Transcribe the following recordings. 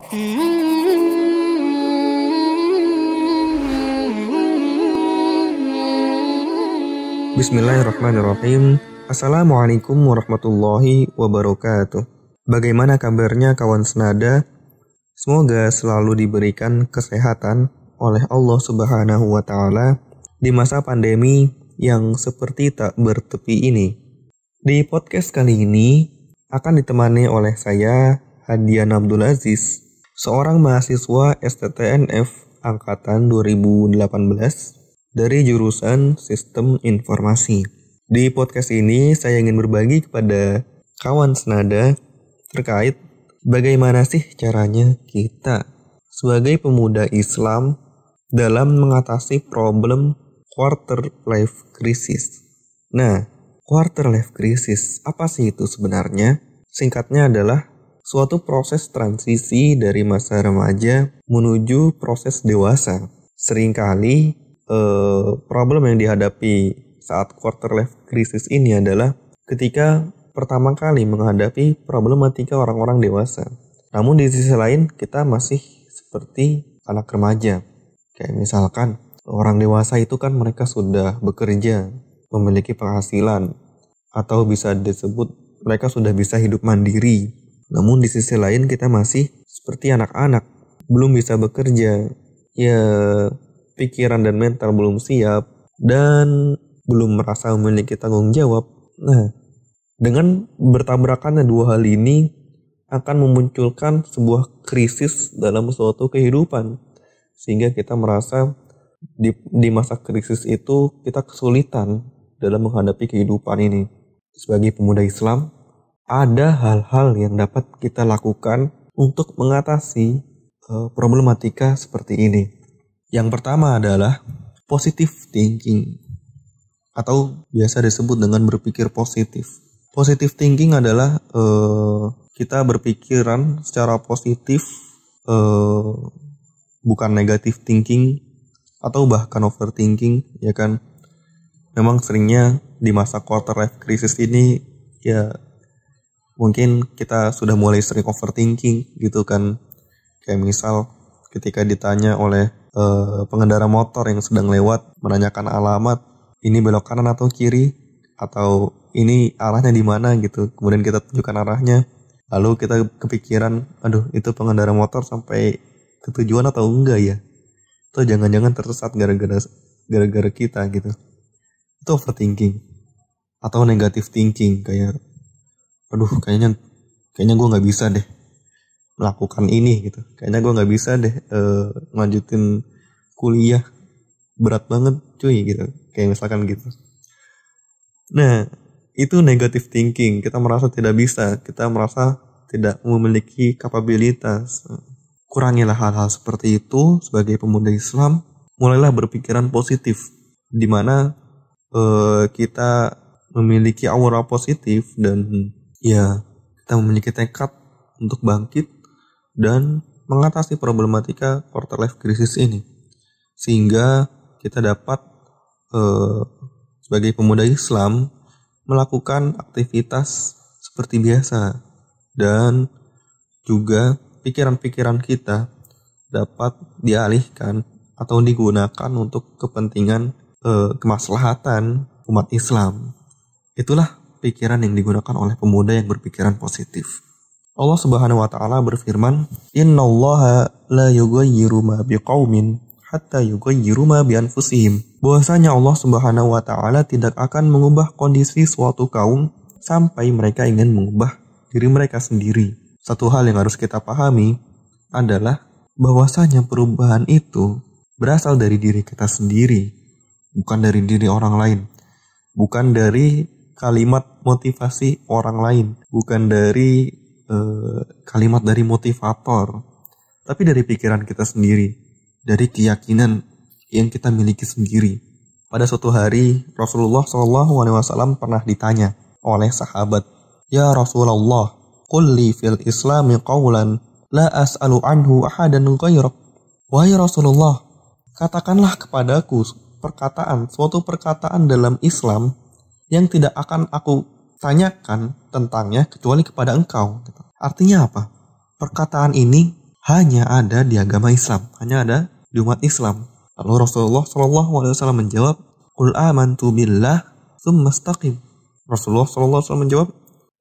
Bismillahirrahmanirrahim. Assalamualaikum warahmatullahi wabarakatuh. Bagaimana kabarnya kawan senada? Semoga selalu diberikan kesehatan oleh Allah Subhanahu wa Ta'ala di masa pandemi yang seperti tak bertepi ini. Di podcast kali ini akan ditemani oleh saya, Hadian Abdul Aziz, seorang mahasiswa STTNF angkatan 2018 dari jurusan Sistem Informasi. Di podcast ini saya ingin berbagi kepada kawan senada terkait bagaimana sih caranya kita sebagai pemuda Islam dalam mengatasi problem quarter life crisis. Nah, quarter life crisis apa sih itu sebenarnya? Singkatnya adalah suatu proses transisi dari masa remaja menuju proses dewasa. Seringkali problem yang dihadapi saat quarter life crisis ini adalah ketika pertama kali menghadapi problematika orang-orang dewasa. Namun di sisi lain kita masih seperti anak remaja. Kayak misalkan orang dewasa itu kan mereka sudah bekerja, memiliki penghasilan, atau bisa disebut mereka sudah bisa hidup mandiri. Namun di sisi lain kita masih seperti anak-anak, belum bisa bekerja, ya pikiran dan mental belum siap, dan belum merasa memiliki tanggung jawab. Nah, dengan bertabrakannya dua hal ini akan memunculkan sebuah krisis dalam suatu kehidupan. Sehingga kita merasa di masa krisis itu kita kesulitan dalam menghadapi kehidupan ini. Sebagai pemuda Islam, ada hal-hal yang dapat kita lakukan untuk mengatasi problematika seperti ini. Yang pertama adalah positive thinking, atau biasa disebut dengan berpikir positif. Positive thinking adalah kita berpikiran secara positif, bukan negative thinking atau bahkan overthinking, ya kan? Memang seringnya di masa quarter life crisis ini ya mungkin kita sudah mulai sering overthinking gitu kan. Kayak misal ketika ditanya oleh pengendara motor yang sedang lewat menanyakan alamat, ini belok kanan atau kiri, atau ini arahnya di mana gitu. Kemudian kita tunjukkan arahnya, lalu kita kepikiran, aduh itu pengendara motor sampai ke tujuan atau enggak ya? Atau jangan-jangan tersesat gara-gara kita gitu. Itu overthinking. Atau negative thinking, kayak aduh kayaknya gue nggak bisa deh melakukan ini gitu. Kayaknya gue nggak bisa deh lanjutin kuliah, berat banget cuy gitu. Kayak misalkan gitu. Nah, itu negative thinking. Kita merasa tidak bisa, kita merasa tidak memiliki kapabilitas. Kurangilah hal-hal seperti itu sebagai pemuda Islam. Mulailah berpikiran positif, di mana kita memiliki aura positif dan ya kita memiliki tekad untuk bangkit dan mengatasi problematika quarter life crisis ini, sehingga kita dapat sebagai pemuda Islam melakukan aktivitas seperti biasa, dan juga pikiran-pikiran kita dapat dialihkan atau digunakan untuk kepentingan kemaslahatan umat Islam. Itulah pikiran yang digunakan oleh pemuda yang berpikiran positif. Allah Subhanahu wa Ta'ala berfirman, "Innallaha la yughayyiru ma biqaumin hatta yughayyiru ma bi anfusihim." Bahwasanya Allah Subhanahu wa Ta'ala tidak akan mengubah kondisi suatu kaum sampai mereka ingin mengubah diri mereka sendiri. Satu hal yang harus kita pahami adalah bahwasanya perubahan itu berasal dari diri kita sendiri, bukan dari diri orang lain, bukan dari kalimat motivasi orang lain, bukan dari kalimat dari motivator, tapi dari pikiran kita sendiri, dari keyakinan yang kita miliki sendiri. Pada suatu hari Rasulullah SAW pernah ditanya oleh sahabat, "Ya Rasulullah, qul li fil Islami qawlan la as'alu anhu ahadan ghairak." Wahai Rasulullah, katakanlah kepadaku suatu perkataan dalam Islam yang tidak akan aku tanyakan tentangnya kecuali kepada engkau. Artinya apa? Perkataan ini hanya ada di agama Islam, hanya ada di umat Islam. Lalu Rasulullah SAW menjawab, Qul amantu billah tsumma istaqim. Rasulullah SAW menjawab,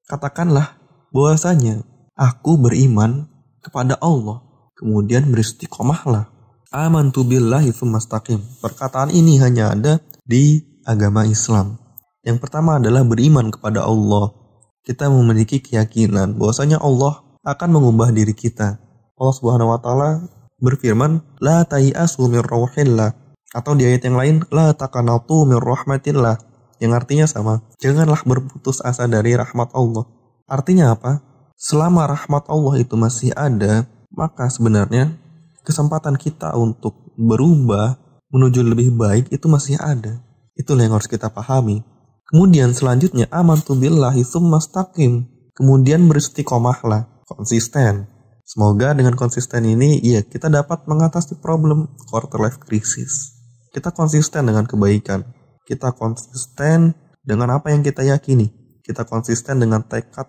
katakanlah bahwasanya aku beriman kepada Allah, kemudian beristiqomahlah. Amantu billahi tsumma istaqim. Perkataan ini hanya ada di agama Islam. Yang pertama adalah beriman kepada Allah. Kita memiliki keyakinan bahwasanya Allah akan mengubah diri kita. Allah Subhanahu wa taala berfirman, la tayasu min rauhillah, atau di ayat yang lain, la taqanatu min rahmatillah, yang artinya sama, janganlah berputus asa dari rahmat Allah. Artinya apa? Selama rahmat Allah itu masih ada, maka sebenarnya kesempatan kita untuk berubah menuju lebih baik itu masih ada. Itulah yang harus kita pahami. Kemudian selanjutnya, amantu billahi tsumma istaqim, kemudian beristiqomahlah, konsisten. Semoga dengan konsisten ini, ya, kita dapat mengatasi problem quarter life crisis. Kita konsisten dengan kebaikan. Kita konsisten dengan apa yang kita yakini. Kita konsisten dengan tekad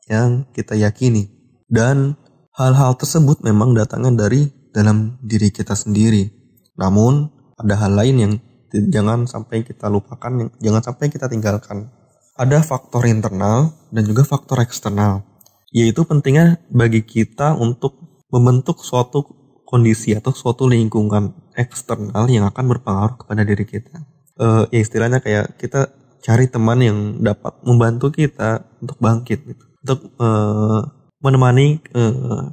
yang kita yakini. Dan hal-hal tersebut memang datangnya dari dalam diri kita sendiri. Namun, ada hal lain yang jangan sampai kita lupakan, yang jangan sampai kita tinggalkan. Ada faktor internal dan juga faktor eksternal. Yaitu pentingnya bagi kita untuk membentuk suatu kondisi atau suatu lingkungan eksternal yang akan berpengaruh kepada diri kita. Ya istilahnya kayak kita cari teman yang dapat membantu kita untuk bangkit, gitu. Untuk menemani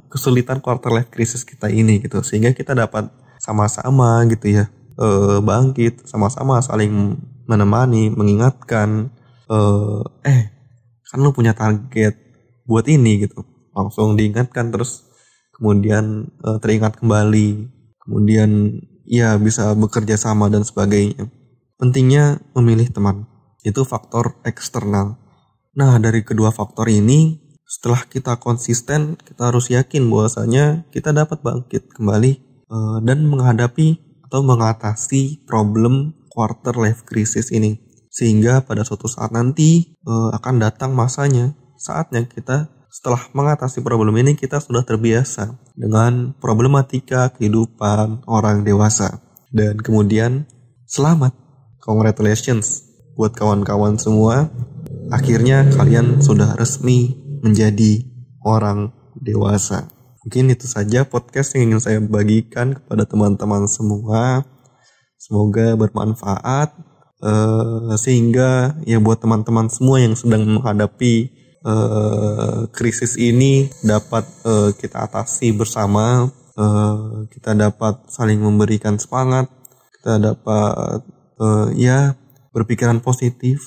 kesulitan quarter life crisis kita ini, gitu. Sehingga kita dapat sama-sama gitu ya, bangkit, sama-sama saling menemani, mengingatkan, kan lu punya target buat ini gitu, langsung diingatkan, terus kemudian teringat kembali, kemudian ya bisa bekerja sama dan sebagainya. Pentingnya memilih teman, itu faktor eksternal. Nah, dari kedua faktor ini, setelah kita konsisten, kita harus yakin bahwasanya kita dapat bangkit kembali dan menghadapi atau mengatasi problem quarter life crisis ini, sehingga pada suatu saat nanti akan datang masanya, saatnya kita setelah mengatasi problem ini, kita sudah terbiasa dengan problematika kehidupan orang dewasa. Dan kemudian selamat, congratulations buat kawan-kawan semua. Akhirnya kalian sudah resmi menjadi orang dewasa. Mungkin itu saja podcast yang ingin saya bagikan kepada teman-teman semua. Semoga bermanfaat, sehingga ya buat teman-teman semua yang sedang menghadapi krisis ini dapat kita atasi bersama. Kita dapat saling memberikan semangat, kita dapat ya berpikiran positif,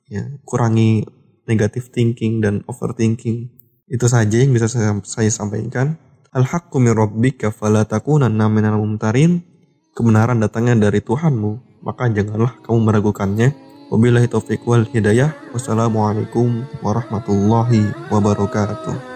ya, kurangi negative thinking dan overthinking. Itu saja yang bisa saya sampaikan. Al-haqqu min rabbika fala takunanna minal mumtarin. Kebenaran datangnya dari Tuhanmu, maka janganlah kamu meragukannya. Wabillahi taufiq wal hidayah. Wassalamualaikum warahmatullahi wabarakatuh.